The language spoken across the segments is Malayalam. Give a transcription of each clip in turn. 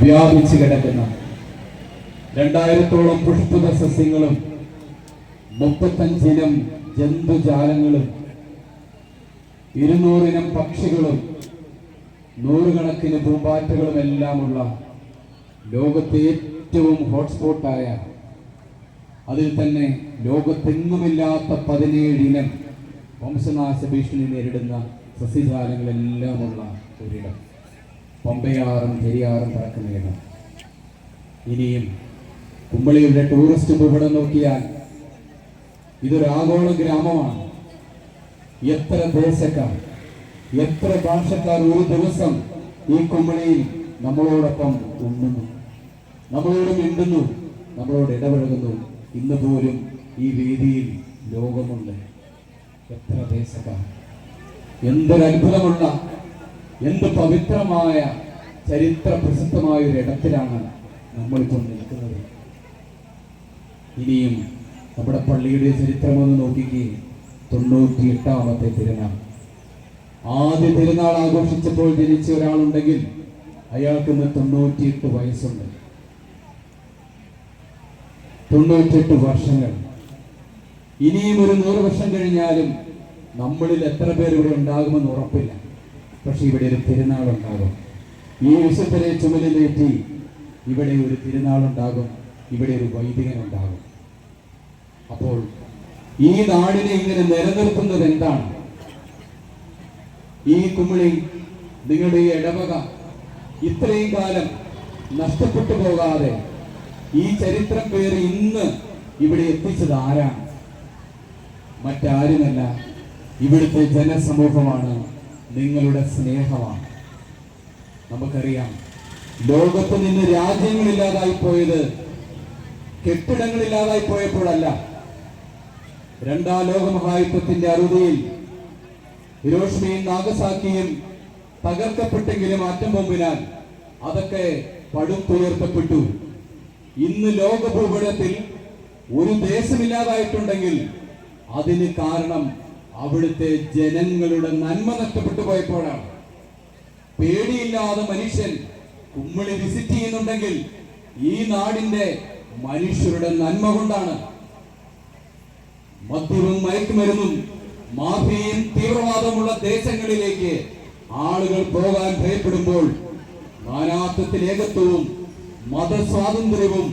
വ്യാപിച്ചു കിടക്കുന്ന 2000-ഓളം പുഷ്പിത സസ്യങ്ങളും 35 ഇനം ജന്തുജാലങ്ങളും 200 ഇനം പക്ഷികളും 100 കണക്കിന് പൂമ്പാറ്റകളും എല്ലാമുള്ള ലോകത്തെ ഏറ്റവും ഹോട്ട്സ്പോട്ടായ, അതിൽ തന്നെ ലോകത്തെങ്ങുമില്ലാത്ത 17 ഇനം വംശനാശ ഭീഷണി നേരിടുന്ന സസ്യജാലങ്ങളെല്ലാമുള്ള ഒരിടം, പമ്പയാറും പെരിയാറും കിടക്കുന്ന ഇടം. ഇനിയും കുമ്പളിയുടെ ടൂറിസ്റ്റ് ഭൂപടം നോക്കിയാൽ ഇതൊരു ആഗോള ഗ്രാമമാണ്. എത്ര ദേശക്കാർ, എത്ര ഭാഷക്കാർ ഒരു ദിവസം ഈ കുമ്പളിയിൽ നമ്മളോടൊപ്പം ഉണ്ണുന്നു, നമ്മളോട് മിണ്ടുന്നു, നമ്മളോട് ഇടപഴകുന്നു. ഇന്ന് പോലും ഈ വേദിയിൽ ലോകമുണ്ട്. എത്ര ദേശക്കാർ! എന്തൊരത്ഭുതമുള്ള, എന്ത് പവിത്രമായ, ചരിത്ര പ്രസിദ്ധമായ ഒരു ഇടത്തിലാണ് നമ്മളിപ്പോൾ നിൽക്കുന്നത്. ഇനിയും നമ്മുടെ പള്ളിയുടെ ചരിത്രമൊന്ന് നോക്കിക്കേ. 98ാമത്തെ തിരുനാൾ. ആദ്യ തിരുനാൾ ആഘോഷിച്ചപ്പോൾ ജനിച്ച ഒരാളുണ്ടെങ്കിൽ അയാൾക്ക് ഇന്ന് 98 വയസ്സുണ്ട്. 98 വർഷങ്ങൾ. ഇനിയും ഒരു 100 വർഷം കഴിഞ്ഞാലും നമ്മളിൽ എത്ര പേർ ഇവിടെ ഉണ്ടാകുമെന്ന് ഉറപ്പില്ല. പക്ഷെ ഇവിടെ ഒരു തിരുനാൾ ഉണ്ടാകും. ഈ വിശുദ്ധരെ ചുമലിലേറ്റി ഇവിടെ ഒരു തിരുനാളുണ്ടാകും, ഇവിടെ ഒരു വൈദികൻ ഉണ്ടാകും. അപ്പോൾ ഈ നാടിനെ ഇങ്ങനെ നിലനിർത്തുന്നത് എന്താണ്? ഈ കുമിളി, നിങ്ങളുടെ ഈ ഇടവക ഇത്രയും കാലം നഷ്ടപ്പെട്ടു പോകാതെ ഈ ചരിത്രം പേര് ഇന്ന് ഇവിടെ എത്തിച്ചത് ആരാണ്? മറ്റാരുമല്ല, ഇവിടുത്തെ ജനസമൂഹമാണ്, നിങ്ങളുടെ സ്നേഹമാണ്. നമുക്കറിയാം, ലോകത്ത് നിന്ന് രാജ്യങ്ങളില്ലാതായി പോയത് കെട്ടിടങ്ങളില്ലാതായി പോയപ്പോഴല്ല. 2ാം ലോകമഹായുദ്ധത്തിന്റെ അറുതിയിൽ ഹിരോഷിമയും നാഗസാക്കിയും തകർക്കപ്പെട്ടെങ്കിലും ആറ്റം ബോംബിനാൽ അതൊക്കെ പടുത്തുയർത്തപ്പെട്ടു. ഇന്ന് ലോക ഭൂപടത്തിൽ ഒരു ദേശമില്ലാതായിട്ടുണ്ടെങ്കിൽ അതിന് കാരണം അവിടുത്തെ ജനങ്ങളുടെ നന്മ നഷ്ടപ്പെട്ടു പോയപ്പോഴാണ്. പേടിയില്ലാതെ മനുഷ്യൻ കുമ്മിളി വിസിറ്റ് ചെയ്യുന്നുണ്ടെങ്കിൽ ഈ നാടിന്റെ മനുഷ്യരുടെ നന്മ കൊണ്ടാണ്. മദ്യവും മയക്കുമരുന്നും മാഫിയയും തീവ്രവാദമുള്ള ദേശങ്ങളിലേക്ക് ആളുകൾ പോകാൻ ഭയപ്പെടുമ്പോൾ നാനാത്വത്തിൽ ഏകത്വവും മതസ്വാതന്ത്ര്യവും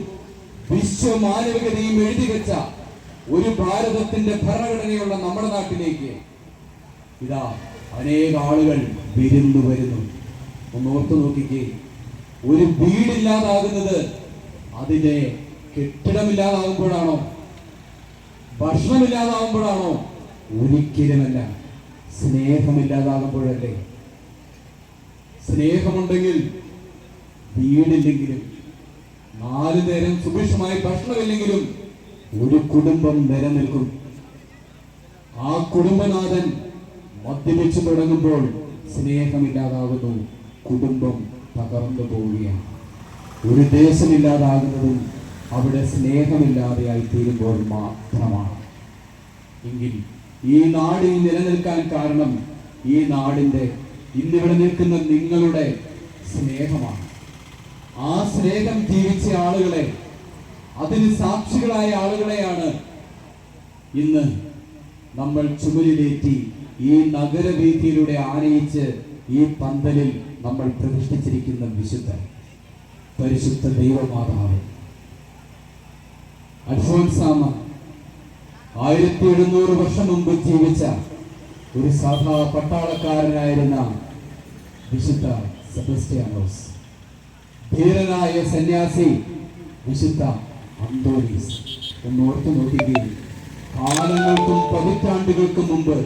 വിശ്വമാനവികതയും എഴുതി വെച്ച ഒരു ഭാരതത്തിന്റെ ഭരണഘടനയുള്ള നമ്മുടെ നാട്ടിലേക്ക് ഇതാ അനേക ആളുകൾ വിരുന്നു വരുന്നു. ഒന്ന് ഓർത്തു നോക്കിക്കേ, ഒരു വീടില്ലാതാകുന്നത് അതിന്റെ കെട്ടിടമില്ലാതാകുമ്പോഴാണോ, ഭക്ഷണമില്ലാതാകുമ്പോഴാണോ? ഒരിക്കലുമല്ല, സ്നേഹമില്ലാതാകുമ്പോഴല്ലേ. സ്നേഹമുണ്ടെങ്കിൽ വീടില്ലെങ്കിലും 4 നേരം സുഭിക്ഷമായി ഭക്ഷണമില്ലെങ്കിലും ഒരു കുടുംബം നിലനിൽക്കും. ആ കുടുംബനാഥൻ മദ്യപിച്ചു തുടങ്ങുമ്പോൾ സ്നേഹമില്ലാതാകുന്നു, കുടുംബം തകർന്നു പോവുകയാണ്. ഒരു ദേശമില്ലാതാകുന്നതും അവിടെ സ്നേഹമില്ലാതെയായി തീരുമ്പോൾ മാത്രമാണ്. എങ്കിൽ ഈ നാടിൽ നിലനിൽക്കാൻ കാരണം ഈ നാടിന്റെ ഇന്നിവിടെ നിൽക്കുന്ന നിങ്ങളുടെ സ്നേഹമാണ്. ആ സ്നേഹം ജീവിച്ച ആളുകളെ, അതിന് സാക്ഷികളായ ആളുകളെയാണ് ഇന്ന് നമ്മൾ ചുമലിലേറ്റി ഈ നഗരവീഥിയിലൂടെ ആനയിച്ച് ഈ പന്തലിൽ നമ്മൾ പ്രതിഷ്ഠിച്ചിരിക്കുന്ന വിശുദ്ധ പരിശുദ്ധ ദൈവമാതാവ് അൽഫോൻസാമ്മ 1700 വർഷം മുമ്പ് ജീവിച്ച ഒരു സാധാ പട്ടാളക്കാരനായിരുന്ന വിശുദ്ധ സെബസ്ത്യാനോസ്, ധീരനായ സന്യാസി വിശുദ്ധ അന്തോണീസ്. ഒന്ന് ഓർത്തു നോക്കുകയും കാലങ്ങൾക്കും പതിറ്റാണ്ടുകൾക്കും മുമ്പ്,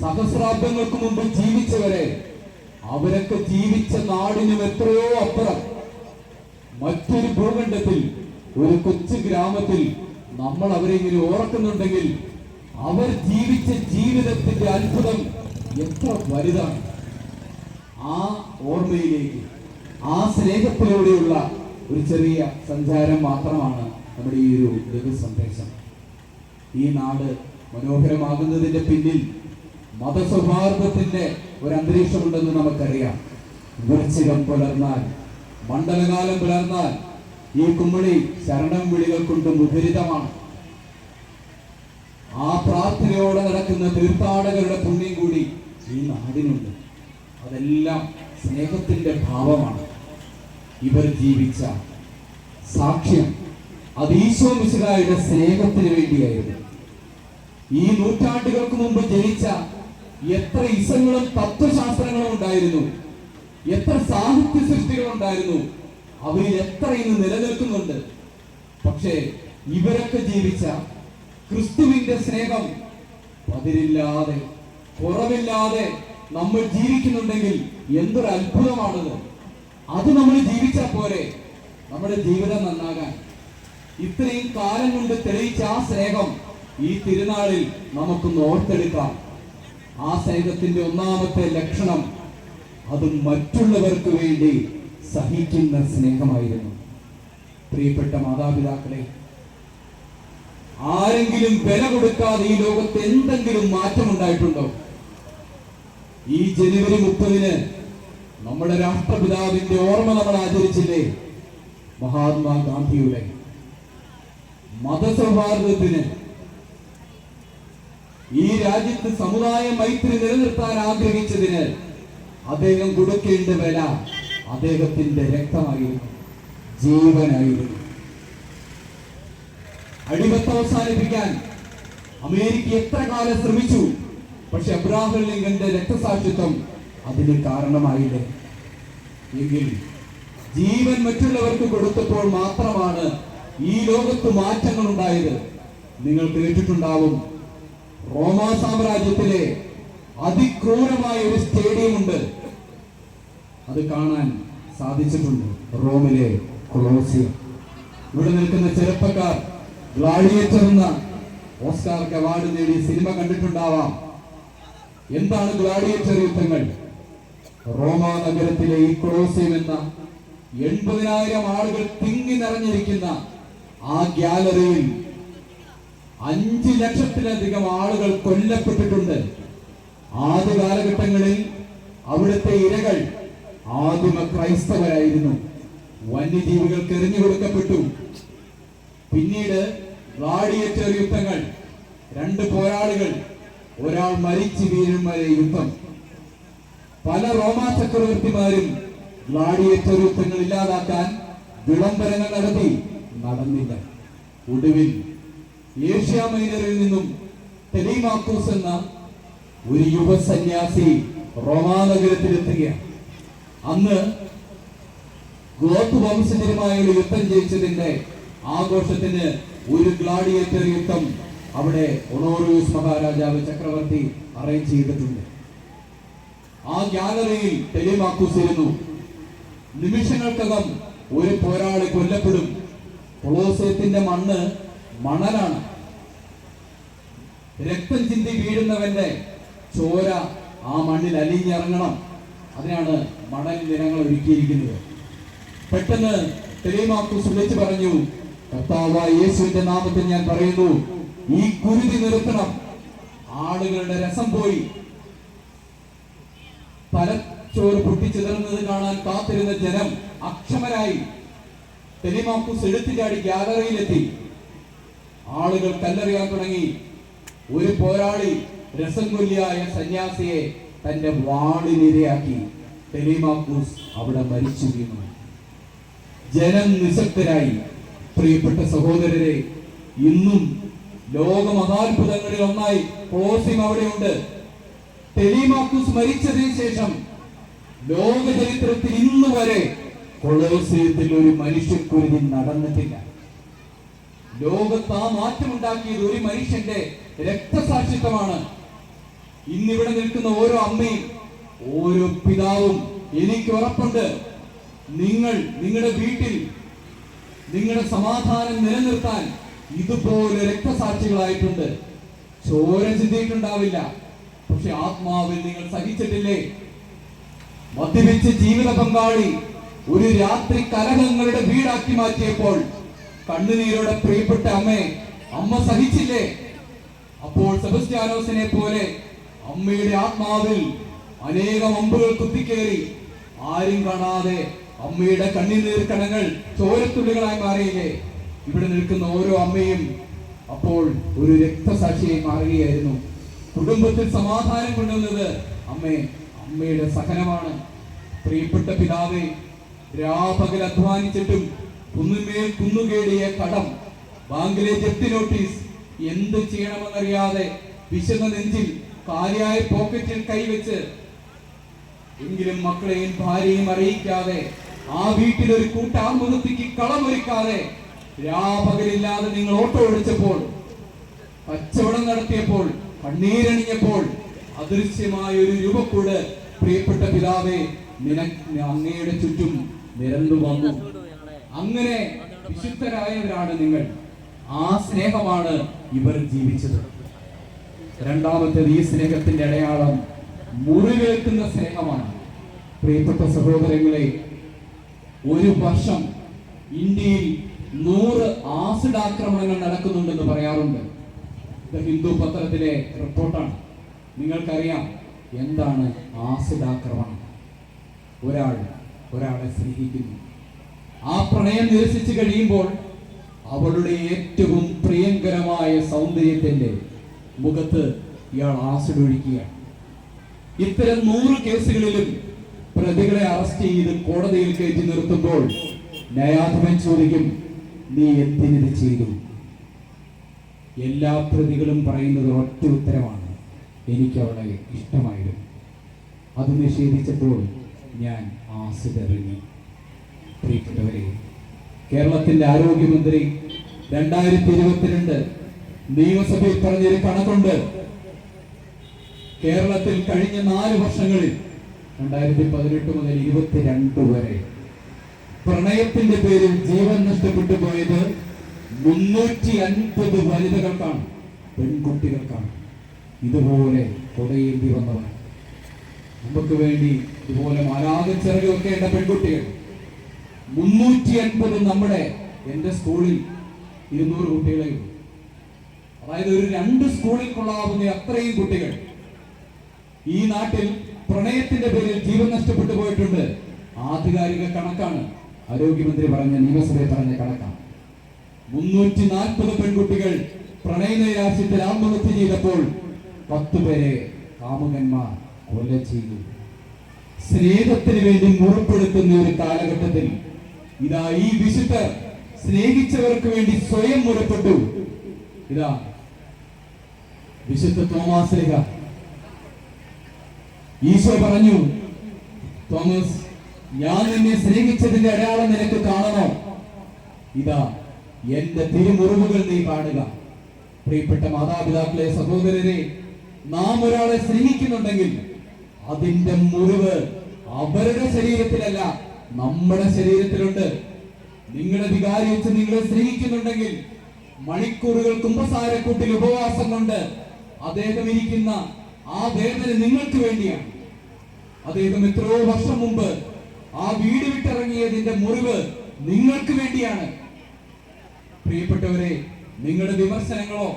സഹസ്രാബ്ദങ്ങൾക്ക് മുമ്പ് ജീവിച്ചവരെ, അവരൊക്കെ ജീവിച്ച നാടിനും എത്രയോ അപ്പുറം മറ്റൊരു ഭൂഖണ്ഡത്തിൽ, ഒരു കൊച്ചു ഗ്രാമത്തിൽ നമ്മൾ അവരെ ഇങ്ങനെ ഓർക്കുന്നുണ്ടെങ്കിൽ അവർ ജീവിച്ച ജീവിതത്തിന്റെ അത്ഭുതം എത്ര വലുതാണ്. ആ ഓർമ്മയിലേക്ക്, ആ സ്നേഹത്തിലൂടെയുള്ള ഒരു ചെറിയ സഞ്ചാരം മാത്രമാണ് നമ്മുടെ ഈ ഒരു ലഘു സന്ദേശം. ഈ നാട് മനോഹരമാകുന്നതിന്റെ പിന്നിൽ മതസൗഹാർദ്ദത്തിന്റെ ഒരു അന്തരീക്ഷമുണ്ടെന്ന് നമുക്കറിയാം. വൃശ്ചികം പുലർന്നാൽ, മണ്ഡലകാലം പുലർന്നാൽ ഈ കുമ്മിളി ശരണം വിളികൾ കൊണ്ട് മുഖരിതമാണ്. ആ പ്രാർത്ഥനയോടെ നടക്കുന്ന തീർത്ഥാടകരുടെ പുണ്യം കൂടി ഈ നാടിനുണ്ട്. അതെല്ലാം സ്നേഹത്തിന്റെ ഭാവമാണ്. ഇവർ ജീവിച്ച സാക്ഷ്യം അത് ഈശോ മിശിഹായുടെ സ്നേഹത്തിന് വേണ്ടിയായിരുന്നു. ഈ നൂറ്റാണ്ടുകൾക്ക് മുമ്പ് ജനിച്ച എത്ര ഇസങ്ങളും തത്വശാസ്ത്രങ്ങളും ഉണ്ടായിരുന്നു, എത്ര സാഹിത്യ സൃഷ്ടികൾ ഉണ്ടായിരുന്നു, അവയിൽ എത്ര ഇന്ന് നിലനിൽക്കുന്നുണ്ട്. പക്ഷേ ഇവരൊക്കെ ജീവിച്ച ക്രിസ്തുവിന്റെ സ്നേഹം പതിരില്ലാതെ കുറവില്ലാതെ നമ്മൾ ജീവിക്കുന്നുണ്ടെങ്കിൽ എന്തൊരു അത്ഭുതമാണത്. അത് നമ്മൾ ജീവിച്ചാൽ പോരെ നമ്മുടെ ജീവിതം നന്നാകാൻ. ഇത്രയും കാലം കൊണ്ട് തെളിയിച്ച ആ സ്നേഹം ഈ തിരുനാളിൽ നമുക്കൊന്ന് ഓർത്തെടുക്കാം. ആ സ്നേഹത്തിന്റെ ഒന്നാമത്തെ ലക്ഷണം അത് മറ്റുള്ളവർക്ക് വേണ്ടി സഹിക്കുന്ന സ്നേഹമായിരുന്നു. പ്രിയപ്പെട്ട മാതാപിതാക്കളെ, ആരെങ്കിലും വില കൊടുക്കാതെ ഈ ലോകത്ത് എന്തെങ്കിലും മാറ്റമുണ്ടായിട്ടുണ്ടോ? ഈ ജനുവരി 30 നമ്മുടെ രാഷ്ട്രപിതാവിന്റെ ഓർമ്മ നമ്മൾ ആചരിച്ചില്ലേ? മഹാത്മാഗാന്ധിയുടെ മതസൗഹാർദ്ദത്തിന്, ഈ രാജ്യത്ത് സമുദായ മൈത്രി നിലനിർത്താൻ ആഗ്രഹിച്ചതിന് അദ്ദേഹം കൊടുക്കേണ്ട വില അദ്ദേഹത്തിന്റെ രക്തമായിരുന്നു, ജീവനായിരുന്നു. അടിമത്തം അവസാനിപ്പിക്കാൻ അമേരിക്ക എത്ര കാലം ശ്രമിച്ചു, പക്ഷെ അബ്രഹാം ലിങ്കന്റെ രക്തസാക്ഷിത്വം അതിന് കാരണമായില്ലേ? എങ്കിൽ ജീവൻ മറ്റുള്ളവർക്ക് കൊടുത്തപ്പോൾ മാത്രമാണ് ഈ ലോകത്ത് മാറ്റങ്ങൾ ഉണ്ടായത്. നിങ്ങൾ കേട്ടിട്ടുണ്ടാവും, റോമാ സാമ്രാജ്യത്തിലെ അതിക്രൂരമായ ഒരു സ്റ്റേഡിയം ഉണ്ട്. അത് കാണാൻ സാധിച്ചിട്ടുണ്ട്, റോമിലെ കൊളോസിയം. ഇവിടെ നിൽക്കുന്ന ചെറുപ്പക്കാർ ഗ്ലാഡിയേറ്റർ എന്ന ഓസ്കാർക്ക് അവാർഡ് നേടി സിനിമ കണ്ടിട്ടുണ്ടാവാം. എന്താണ് ഗ്ലാഡിയേറ്റർ യുദ്ധങ്ങൾ? റോമാ നഗരത്തിലെ ഈ കൊളോസിയം എന്ന 80,000 ആളുകൾ തിങ്ങി നിറഞ്ഞിരിക്കുന്ന ആ ഗ്യാലറിയിൽ 5 ലക്ഷത്തിലധികം ആളുകൾ കൊല്ലപ്പെട്ടിട്ടുണ്ട്. ആദ്യ കാലഘട്ടങ്ങളിൽ അവിടുത്തെ ഇരകൾ ആദിമ ക്രൈസ്തവരായിരുന്നു. വന്യജീവികൾക്ക് എറിഞ്ഞു കൊടുക്കപ്പെട്ടു. പിന്നീട് ഗ്ലാഡിയേറ്റർ യുദ്ധങ്ങൾ, 2 പോരാളികൾ, ഒരാൾ മരിച്ചു വീഴും വരെ യുദ്ധം. പല റോമാ ചക്രവർത്തിമാരും ഗ്ലാഡിയേറ്റർ യുദ്ധങ്ങൾ ഇല്ലാതാക്കാൻ വിളംബരങ്ങൾ നടന്നില്ല. ഒടുവിൽ ഏഷ്യ മൈനറിൽ നിന്നും ടെലിമാക്കോസ് എന്ന ഒരു യുവ സന്യാസി റോമാ നഗരത്തിലെത്തുകയാണ്. അന്ന് ഗോത്ത് വംശജരുമായുള്ള യുദ്ധം ജയിച്ചതിന്റെ ആഘോഷത്തിന് ഒരു ഗ്ലാഡിയേറ്റർ യുദ്ധം അവിടെ ഒണോറിയൂസ് മഹാരാജാവ് ചക്രവർത്തി അറേഞ്ച് ചെയ്തിട്ടുണ്ട്. ആ ഗ്യാലറിയിൽ ടെലിമാക്കോസ് ഇരുന്നു. നിമിഷങ്ങൾക്കകം ഒരു പോരാളി കൊല്ലപ്പെടും. കൊളോസിയത്തിന്റെ മണ്ണ് മണലാണ്. രക്തം ചിന്തി വീഴുന്നവന്റെ ചോര ആ മണ്ണിൽ അലിഞ്ഞിറങ്ങണം. അതിനാണ് മണൽ നിരങ്ങൾ ഒരുക്കിയിരിക്കുന്നത്. പെട്ടെന്ന് ടെലിമാക്കോസ് വിളിച്ചു പറഞ്ഞു, കർത്താവായ യേശുവിന്റെ നാമത്തിൽ ഞാൻ പറയുന്നു, ഈ കുരുതി നിർത്തണം. ആളുകളുടെ രസം പോയി. തലച്ചോറ് പൊട്ടിച്ചിതറുന്നത് കാണാൻ കാത്തിരുന്ന ജനം അക്ഷമരായി. ടെലിമാക്കോസ് എടുത്തുചാടി ഗ്യാലറിയിലെത്തി. ആളുകൾ കല്ലെറിയാൻ തുടങ്ങി. ഒരു പോരാളി രസംകൊല്ലിയായ സന്യാസിയെ തന്റെ വാളിനിരയാക്കി. ടെലിമാക്കോസ് അവിടെ മരിച്ചു വീണു. ജനം നിശബ്ദരായി. പ്രിയപ്പെട്ട സഹോദരരെ, ഇന്നും ലോക മഹാത്ഭുതങ്ങളിൽ ഒന്നായി കൊളോസിയം അവിടെയുണ്ട്. ടെലിമാക്കോസ് മരിച്ചതിന് ശേഷം ലോക ചരിത്രത്തിൽ ഇന്ന് വരെ കൊളോസിയത്തിൽ ഒരു മനുഷ്യക്കുരുതി നടന്നിട്ടില്ല. ലോകത്ത് ആ മാറ്റമുണ്ടാക്കിയത് ഒരു മനുഷ്യന്റെ രക്തസാക്ഷിത്വമാണ്. ഇന്നിവിടെ നിൽക്കുന്ന ഓരോ അമ്മയും ഓരോ പിതാവും എനിക്ക് ഉറപ്പുണ്ട്, നിങ്ങളുടെ വീട്ടിൽ നിങ്ങളുടെ സമാധാനം നിലനിർത്താൻ ഇതുപോലെ രക്തസാക്ഷികളായിട്ടുണ്ട്. ചോര ചിന്തിയിട്ടുണ്ടാവില്ല, പക്ഷെ ആത്മാവിൽ നിങ്ങൾ സഹിച്ചിട്ടില്ലേ? മദ്യപിച്ച് ജീവിത പങ്കാളി ഒരു രാത്രി കലഹങ്ങളുടെ വീടാക്കി മാറ്റിയപ്പോൾ കണ്ണുനീരോടെ പ്രിയപ്പെട്ട അമ്മ സഹിച്ചില്ലേ? അപ്പോൾ സെബസ്ത്യാനോസിനെ പോലെ അമ്മയുടെ ആത്മാവിൽ അനേകം അമ്പുകൾ കുത്തിക്കേറി ആരും കാണാതെ അമ്മയുടെ കണ്ണുനീർ കണങ്ങൾ ചോരത്തുള്ളികളായി മാറിയില്ലേ? ഇവിടെ നിൽക്കുന്ന ഓരോ അമ്മയും അപ്പോൾ ഒരു രക്തസാക്ഷിയായി മാറുകയായിരുന്നു. കുടുംബത്തിൽ സമാധാനം കൊണ്ടുവന്നത് അമ്മയുടെ സഹനമാണ്. പ്രിയപ്പെട്ട പിതാവേ, രാപകൽ അധ്വാനിച്ചിട്ടും കുന്നുമേൽ കുന്നുകേടിയ കടം, ബാങ്കിലെ ജപ്തി നോട്ടീസ്, എന്ത് ചെയ്യണമെന്നറിയാതെ വിശന്ന നെഞ്ചിൽ കാലിയായ പോക്കറ്റിൽ കൈവച്ച് എങ്കിലും മക്കളെയും ഭാര്യയും അറിയിക്കാതെ ആ വീട്ടിൽ ഒരു കൂട്ടാത്മഹത്യക്ക് കളമൊരുക്കാതെ രാപകലില്ലാതെ നിങ്ങൾ ഓട്ടോ ഓടിച്ചപ്പോൾ, കച്ചവടം നടത്തിയപ്പോൾ, കണ്ണീരണിഞ്ഞപ്പോൾ അദൃശ്യമായ ഒരു രൂപക്കൂട് പ്രിയപ്പെട്ട പിതാവേ അങ്ങയുടെ ചുറ്റും നിരന്നു വന്നു. അങ്ങനെ വിശുദ്ധരായവരാണ് നിങ്ങൾ. ആ സ്നേഹമാണ് ഇവർ ജീവിച്ചത്. രണ്ടാമത്തേത്, ഈ സ്നേഹത്തിന്റെ അടയാളം മുറിവേൽക്കുന്ന സ്നേഹമാണ്. പ്രിയപ്പെട്ട സഹോദരങ്ങളെ, ഒരു വർഷം ഇന്ത്യയിൽ 100 ആസിഡ് ആക്രമണങ്ങൾ നടക്കുന്നുണ്ടെന്ന് പറയാറുണ്ട്. ഇത് ഹിന്ദു പത്രത്തിലെ റിപ്പോർട്ടാണ്. നിങ്ങൾക്കറിയാം എന്താണ് ആസിഡ് ആക്രമണം? ഒരാളെ സ്നേഹിക്കുന്നു, ആ പ്രണയം നിരസിച്ചു കഴിയുമ്പോൾ അവളുടെ ഏറ്റവും പ്രിയങ്കരമായ സൗന്ദര്യത്തിന്റെ മുഖത്ത് ഇയാൾ ആസിഡ് ഒഴിക്കുകയാണ്. ഇത്തരം 100 കേസുകളിലും പ്രതികളെ അറസ്റ്റ് ചെയ്ത് കോടതിയിൽ കയറ്റി നിർത്തുമ്പോൾ ന്യായാധിപൻ ചോദിക്കും, നീ എന്തിനിത് ചെയ്തു? എല്ലാ പ്രതികളും പറയുന്നത് ഒറ്റ ഉത്തരമാണ്, എനിക്ക് അവളെ ഇഷ്ടമായിരുന്നു, അത് നിഷേധിച്ചപ്പോൾ ഞാൻ ആസിഡ് എറിഞ്ഞു. പ്രിയപ്പെട്ടവരെ, കേരളത്തിന്റെ ആരോഗ്യമന്ത്രി 2022 നിയമസഭയിൽ പറഞ്ഞൊരു കണക്കുണ്ട്. കേരളത്തിൽ കഴിഞ്ഞ 4 വർഷങ്ങളിൽ 2018 മുതൽ 2022 വരെ പ്രണയത്തിന്റെ പേരിൽ ജീവൻ നഷ്ടപ്പെട്ടു പോയത് 350 വനിതകൾക്കാണ്, പെൺകുട്ടികൾക്കാണ്. ഇതുപോലെ കൊടയേണ്ടി വന്നവർ, നമുക്ക് വേണ്ടി ഇതുപോലെ മാലാഖച്ചിറക് വെക്കേണ്ട പെൺകുട്ടികൾ 350. എന്റെ സ്കൂളിൽ 200 കുട്ടികളെ, അതായത് ഒരു 2 സ്കൂളിൽ കൊള്ളാവുന്ന അത്രയും കുട്ടികൾ ഈ നാട്ടിൽ പ്രണയത്തിന്റെ പേരിൽ ജീവൻ നഷ്ടപ്പെട്ടു പോയിട്ടുണ്ട്. ആധികാരിക കണക്കാണ്, ആരോഗ്യമന്ത്രി പറഞ്ഞ, നിയമസഭയിൽ പറഞ്ഞ കണക്കാണ്. 340 പെൺകുട്ടികൾ പ്രണയനൈരാശ്യത്തിൽ ആത്മഹത്യ ചെയ്തപ്പോൾ 10 പേരെ കാമുകന്മാർ കൊല ചെയ്തു. സ്നേഹത്തിന് വേണ്ടി മുറപ്പെടുത്തുന്ന ഒരു കാലഘട്ടത്തിൽ ഇതാ ഈ വിശുദ്ധർ സ്നേഹിച്ചവർക്ക് വേണ്ടി സ്വയം മുറപ്പെട്ടു. ഇതാ വിശുദ്ധ തോമാസ് ശ്ലീഹ, ഈശോ പറഞ്ഞു, തോമസ്, ഞാൻ നിന്നെ സ്നേഹിച്ചതിന്റെ അടയാളം നിനക്ക് കാണണോ? ഇതാ എന്റെ തിരുമുറിവുകൾ നീ കാണുക. പ്രിയപ്പെട്ട മാതാപിതാക്കളെ, സഹോദരരെ, നാം ഒരാളെ സ്നേഹിക്കുന്നുണ്ടെങ്കിൽ അതിന്റെ മുറിവ് അവരുടെ ശരീരത്തിലല്ല, നമ്മുടെ ശരീരത്തിലുണ്ട്. നിങ്ങളുടെ വികാരി വെച്ച് നിങ്ങളെ സ്നേഹിക്കുന്നുണ്ടെങ്കിൽ മണിക്കൂറുകൾ കുമ്പസാരക്കൂട്ടിൽ ഉപവാസം കൊണ്ട് അദ്ദേഹം ഇരിക്കുന്ന ആ വേദന നിങ്ങൾക്ക് വേണ്ടിയാണ്. അദ്ദേഹം എത്രയോ വർഷം മുമ്പ് ആ വീട് വിട്ടിറങ്ങിയതിന്റെ മുറിവ് നിങ്ങൾക്ക് വേണ്ടിയാണ്. പ്രിയപ്പെട്ടവരെ, നിങ്ങളുടെ വിമർശനങ്ങളോ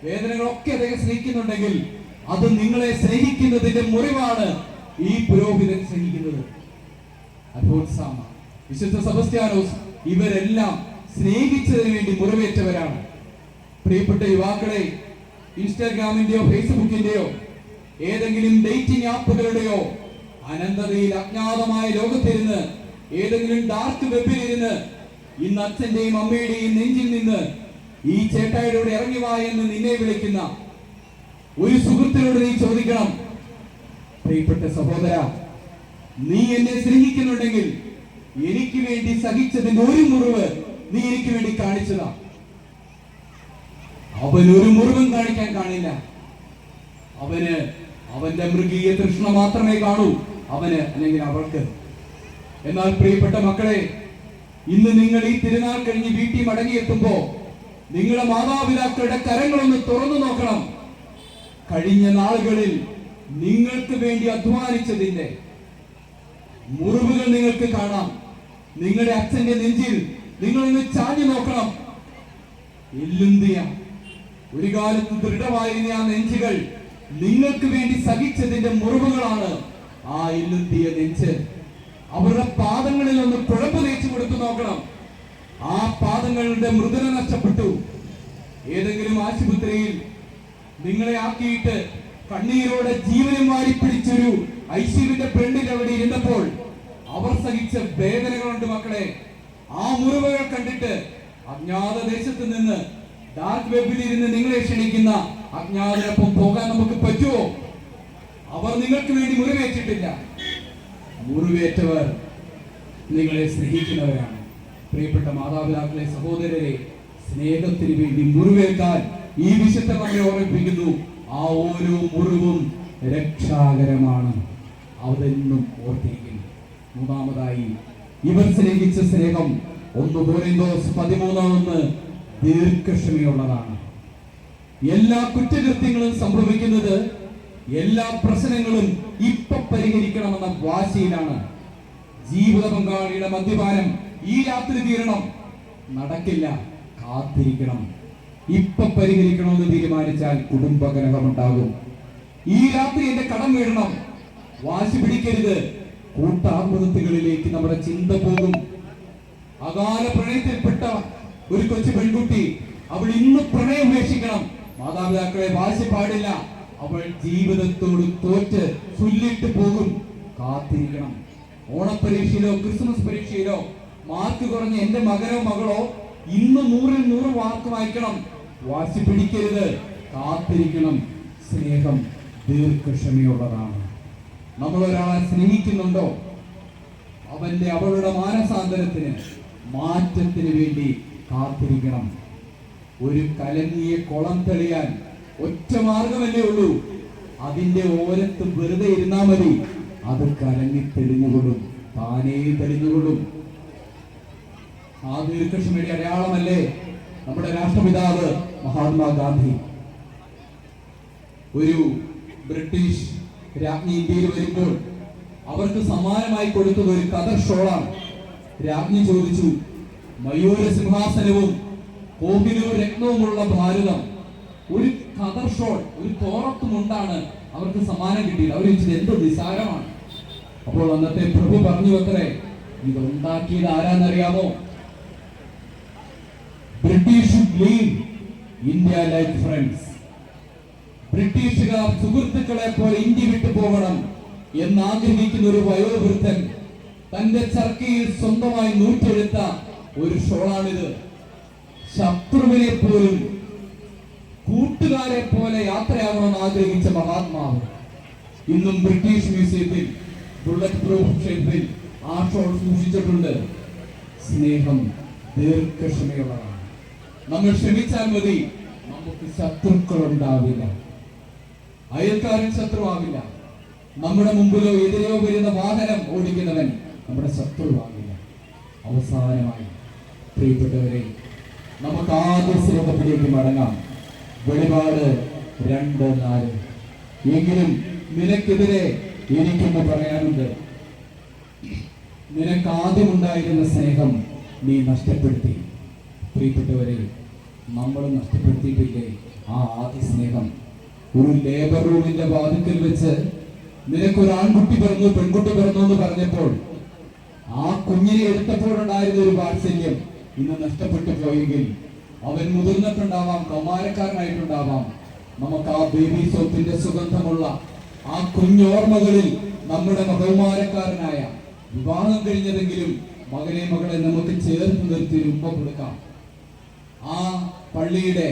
വേദനകളോ ഒക്കെ അദ്ദേഹം സ്നേഹിക്കുന്നുണ്ടെങ്കിൽ അത് നിങ്ങളെ സ്നേഹിക്കുന്നതിന്റെ മുറിവാണ് ഈ പുരോഹിതൻ സ്നേഹിക്കുന്നത്. അൽഫോൻസാമ, വിശുദ്ധ സെബസ്ത്യാനോസ്, ഇവരെല്ലാം സ്നേഹിച്ചതിന് വേണ്ടി മുറിവേറ്റവരാണ്. പ്രിയപ്പെട്ട യുവാക്കളെ, ഇൻസ്റ്റാഗ്രാമിന്റെയോ ഫേസ്ബുക്കിന്റെയോ ഏതെങ്കിലും ഡേറ്റിംഗ് ആപ്പുകളുടെയോ അനന്തതയിൽ അജ്ഞാതമായ ലോകത്തിരുന്ന് ഏതെങ്കിലും ഡാർക്ക് വെബിലിരുന്ന് ഇന്ന് അച്ഛന്റെയും അമ്മയുടെയും നെഞ്ചിൽ നിന്ന് ഈ ചേട്ടായിലൂടെ ഇറങ്ങി വാ എന്ന് നിന്നെ വിളിക്കുന്ന ഒരു സുഹൃത്തിനോട് നീ ചോദിക്കണം, പ്രിയപ്പെട്ട സഹോദര, നീ എന്നെ സ്നേഹിക്കുന്നുണ്ടെങ്കിൽ എനിക്ക് വേണ്ടി സഹിച്ചതിന്റെ ഒരു മുറിവ് നീ എനിക്ക് വേണ്ടി കാണിച്ചതാ. അവൻ ഒരു മുറിവും കാണിക്കാൻ കാണില്ല. അവന്റെ മൃഗീയ തൃഷ്ണ മാത്രമേ കാണൂ, അവന് അല്ലെങ്കിൽ അവൾക്ക്. എന്നാൽ പ്രിയപ്പെട്ട മക്കളെ, ഇന്ന് നിങ്ങൾ ഈ തിരുനാൾ കഴിഞ്ഞ് വീട്ടിൽ മടങ്ങിയെത്തുമ്പോ നിങ്ങളുടെ മാതാപിതാക്കളുടെ കരങ്ങളൊന്ന് തുറന്നു നോക്കണം. കഴിഞ്ഞ നാളുകളിൽ നിങ്ങൾക്ക് വേണ്ടി അധ്വാനിച്ചതിന്റെ മുറിവുകൾ നിങ്ങൾക്ക് കാണാം. നിങ്ങളുടെ അച്ഛന്റെ നെഞ്ചിൽ നിങ്ങളൊന്ന് ചാഞ്ഞു നോക്കണം. എല്ലുന്തിയ ഒരു കാലത്ത് ദൃഢമായിരുന്ന ആ നെഞ്ചുകൾ നിങ്ങൾക്ക് വേണ്ടി സഹിച്ചതിന്റെ മുറിവുകളാണ് ആ എല്ലുന്തിയ നെഞ്ച്. അവരുടെ പാദങ്ങളിൽ ഒന്ന് കുഴമ്പ് തേച്ച് കൊടുത്തു നോക്കണം. ആ പാദങ്ങളുടെ മൃദുല നഷ്ടപ്പെട്ടു. ഏതെങ്കിലും ആശുപത്രിയിൽ നിങ്ങളെ ആക്കിയിട്ട് കണ്ണീരോടെ ജീവനും വാരി പിടിച്ചൊരു ഐസിയുവിന്റെ പെണ്ണിൽ അവിടെ ഇരുന്നപ്പോൾ അവർ സഹിച്ച വേദനകളുണ്ട് മക്കളെ. ആ മുറിവുകൾ കണ്ടിട്ട് അജ്ഞാത ദേശത്ത് നിന്ന് ഡാർക്ക് വെബിൽ ഇരുന്ന് നിങ്ങളെ ക്ഷണിക്കുന്ന അജ്ഞാതരൊപ്പം പോകാൻ നമുക്ക് പറ്റുമോ? അവർ നിങ്ങൾക്ക് വേണ്ടി മുറിവേറ്റിട്ടില്ല. മുറിവേറ്റവർ നിങ്ങളെ സ്നേഹിക്കുന്നവരാണ്. പ്രിയപ്പെട്ട മാതാപിതാക്കളെ, സഹോദരരെ, സ്നേഹത്തിന് വേണ്ടി മുറിവേൽക്കാൻ ഈ വിശുദ്ധ നമ്മെ ഓർമ്മിപ്പിക്കുന്നു. ആ ഓരോ മുറിവും രക്ഷാകരമാണ്. അതെന്നും ഓർത്തിരിക്കുന്നു. മൂന്നാമതായി, ഇവർ സ്നേഹിച്ച സ്നേഹം 1 കൊരിന്തോസ് 13:1 ദീർഘക്ഷമയുള്ളതാണ്. എല്ലാ കുറ്റകൃത്യങ്ങളും സംഭവിക്കുന്നത്, എല്ലാ പ്രശ്നങ്ങളും ഇപ്പൊ പരിഹരിക്കണമെന്ന വാശിയിലാണ്. ജീവിത പങ്കാളിയുടെ മദ്യപാനം ഈ രാത്രി തീരണം, നടക്കില്ല, കാത്തിരിക്കണം. ഇപ്പൊ പരിഹരിക്കണമെന്ന് തീരുമാനിച്ചാൽ കുടുംബകലഹമുണ്ടാകും. ഈ രാത്രി എന്റെ കടം വീഴണം, വാശി പിടിക്കരുത്. കൂട്ടാത്മഹത്യകളിലേക്ക് നമ്മുടെ ചിന്ത പോകും. അകാല പ്രണയത്തിൽപ്പെട്ട ഒരു കൊച്ചു പെൺകുട്ടി, അവൾ ഇന്ന് പ്രണയം ഉപേക്ഷിക്കണം. മാതാപിതാക്കളെ, വാശി പാടില്ല. അവൾ ജീവിതത്തോട് തോറ്റ് ചൊല്ലിട്ട് പോകും. കാത്തിരിക്കണം. ഓണപ്പരീക്ഷയിലോ ക്രിസ്മസ് പരീക്ഷയിലോ മാർക്ക് കുറഞ്ഞ എന്റെ മകനോ മകളോ ഇന്ന് 100-ൽ 100 മാർക്ക് വായിക്കണം. വാശി പിടിക്കരുത്, കാത്തിരിക്കണം. സ്നേഹം ദീർഘക്ഷമയുള്ളതാണ്. നമ്മൾ ഒരാളെ സ്നേഹിക്കുന്നുണ്ടോ, അവളുടെ മാനസാന്തരത്തിന്, മാറ്റത്തിന് വേണ്ടി കാത്തിരിക്കണം. ഒരു കലങ്ങിയ കുളം തെളിയാൻ ഒറ്റ മാർഗമല്ലേ ഉള്ളൂ. അതിന്റെ ഓരത്ത് വെറുതെ ഇരുന്നാ മതി, അത് കലങ്ങി തെളിഞ്ഞുകൊള്ളും, താനേ തെളിഞ്ഞുകൊള്ളും. ആ ദീർഘക്ഷമയുടെ അടയാളമല്ലേ നമ്മുടെ രാഷ്ട്രപിതാവ് മഹാത്മാഗാന്ധി. ഒരു ബ്രിട്ടീഷ് രാജ്ഞി ഇന്ത്യയിൽ വരുമ്പോൾ അവർക്ക് സമ്മാനമായി കൊടുത്തത് ഒരു കതർ ഷോളാണ്. രാജ്ഞി ചോദിച്ചു, മയൂര സിംഹാസനവും കോഹിനൂർ രത്നവുമുള്ള ഭാരതം, ഒരു കതർ ഷോൾ, ഒരു തോറത്തുമുണ്ടാണ് അവർക്ക് സമ്മാനം കിട്ടിയത്. അവർ ചോദിച്ചത് എന്ത് നിസാരമാണ്. അപ്പോൾ അന്നത്തെ പ്രഭു പറഞ്ഞു അത്രേ, ഇതുണ്ടാക്കിയത് ആരാന്നറിയാമോ? British leave India like friends. ബ്രിട്ടീഷുകാർ സുഹൃത്തുക്കളെ പോലെ ഇന്ത്യ വിട്ടു പോകണം എന്നാഗ്രഹിക്കുന്ന ഒരു വയോവൃദ്ധൻ തന്റെ ചർക്കയിൽ സ്വന്തമായി നൂറ്റെടുത്ത ഒരു ഷോളാണിത്. ശത്രുവിനെ പോലും കൂട്ടുകാരെ പോലെ യാത്രയാകണമെന്ന് ആഗ്രഹിച്ച മഹാത്മാവ് ഇന്നും ബ്രിട്ടീഷ് മ്യൂസിയത്തിൽ ബുള്ളറ്റ് പ്രൂഫ് ഷേപ്പിൽ ആ ഷോൾ സൂക്ഷിച്ചിട്ടുണ്ട്. സ്നേഹം ദീർഘക്ഷമയുള്ളതാണ്. നമ്മൾ ക്ഷമിച്ചാൽ മതി, നമുക്ക് ശത്രുക്കൾ ഉണ്ടാവില്ല. അയൽക്കാരൻ ശത്രുവാകില്ല. നമ്മുടെ മുമ്പിലോ എതിരെയോ വരുന്ന വാഹനം ഓടിക്കുന്നവൻ നമ്മുടെ ശത്രുവാകില്ല. അവസാനമായി പ്രിയപ്പെട്ടവരെ, നമുക്ക് ആദ്യ സ്ലോകത്തിലേക്ക് മടങ്ങാം. വെളിപാട് 2:4. എങ്കിലും നിനക്കെതിരെ എനിക്കൊന്ന് പറയാനുണ്ട്. നിനക്ക് ആദ്യമുണ്ടായിരുന്ന സ്നേഹം നീ നഷ്ടപ്പെടുത്തി. പ്രിയപ്പെട്ടവരെ, നമ്മൾ നഷ്ടപ്പെടുത്തിയിട്ടില്ലേ ആ ആദ്യ സ്നേഹം? ഒരു ലേബർ റൂമിന്റെ വാതിക്കൽ വെച്ച് നിനക്കൊരു ആൺകുട്ടി പിറന്നു, പെൺകുട്ടി പിറന്നു എന്ന് പറഞ്ഞപ്പോൾ ആ കുഞ്ഞിനെ എടുത്തപ്പോഴുണ്ടായിരുന്ന ഒരു വാത്സല്യം ഇന്ന് നഷ്ടപ്പെട്ടു പോയെങ്കിൽ, അവൻ മുതിർന്നിട്ടുണ്ടാവാം, കൗമാരക്കാരനായിട്ടുണ്ടാവാം, നമുക്ക് ആ ബേബി സോപ്പിന്റെ സുഗന്ധമുള്ള ആ കുഞ്ഞോർമ്മകളിൽ നമ്മുടെ കൗമാരക്കാരനായ, വിവാഹം കഴിഞ്ഞതെങ്കിലും മകനെ മകളെ നമുക്ക് ചേർത്ത് നിർത്തി ഉമ്മ കൊടുക്കാം. ആ പള്ളിയുടെ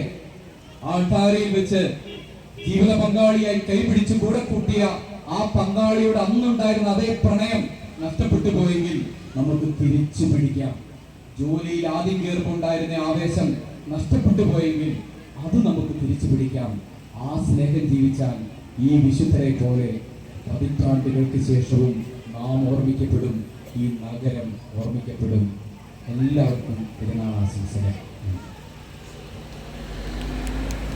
ആൾത്താരയിൽ വെച്ച് ജീവിത പങ്കാളിയായി കൈപിടിച്ച് കൂടെ കൂട്ടിയ ആ പങ്കാളിയുടെ അന്നുണ്ടായിരുന്ന അതേ പ്രണയം നഷ്ടപ്പെട്ടു പോയെങ്കിൽ നമുക്ക് തിരിച്ചു പിടിക്കാം. ജോലിയിൽ ആദ്യം കയറുമ്പോണ്ടായിരുന്ന ആവേശം നഷ്ടപ്പെട്ടു പോയെങ്കിൽ അത് നമുക്ക് തിരിച്ചു പിടിക്കാം. ആ സ്നേഹം ജീവിച്ചാൽ ഈ വിശുദ്ധരെ പോലെ പതിറ്റാണ്ടുകൾക്ക് ശേഷവും നാം ഓർമ്മിക്കപ്പെടും, ഈ നഗരം ഓർമ്മിക്കപ്പെടും. എല്ലാവർക്കും പെരുന്നാൾ ആശംസകൾ.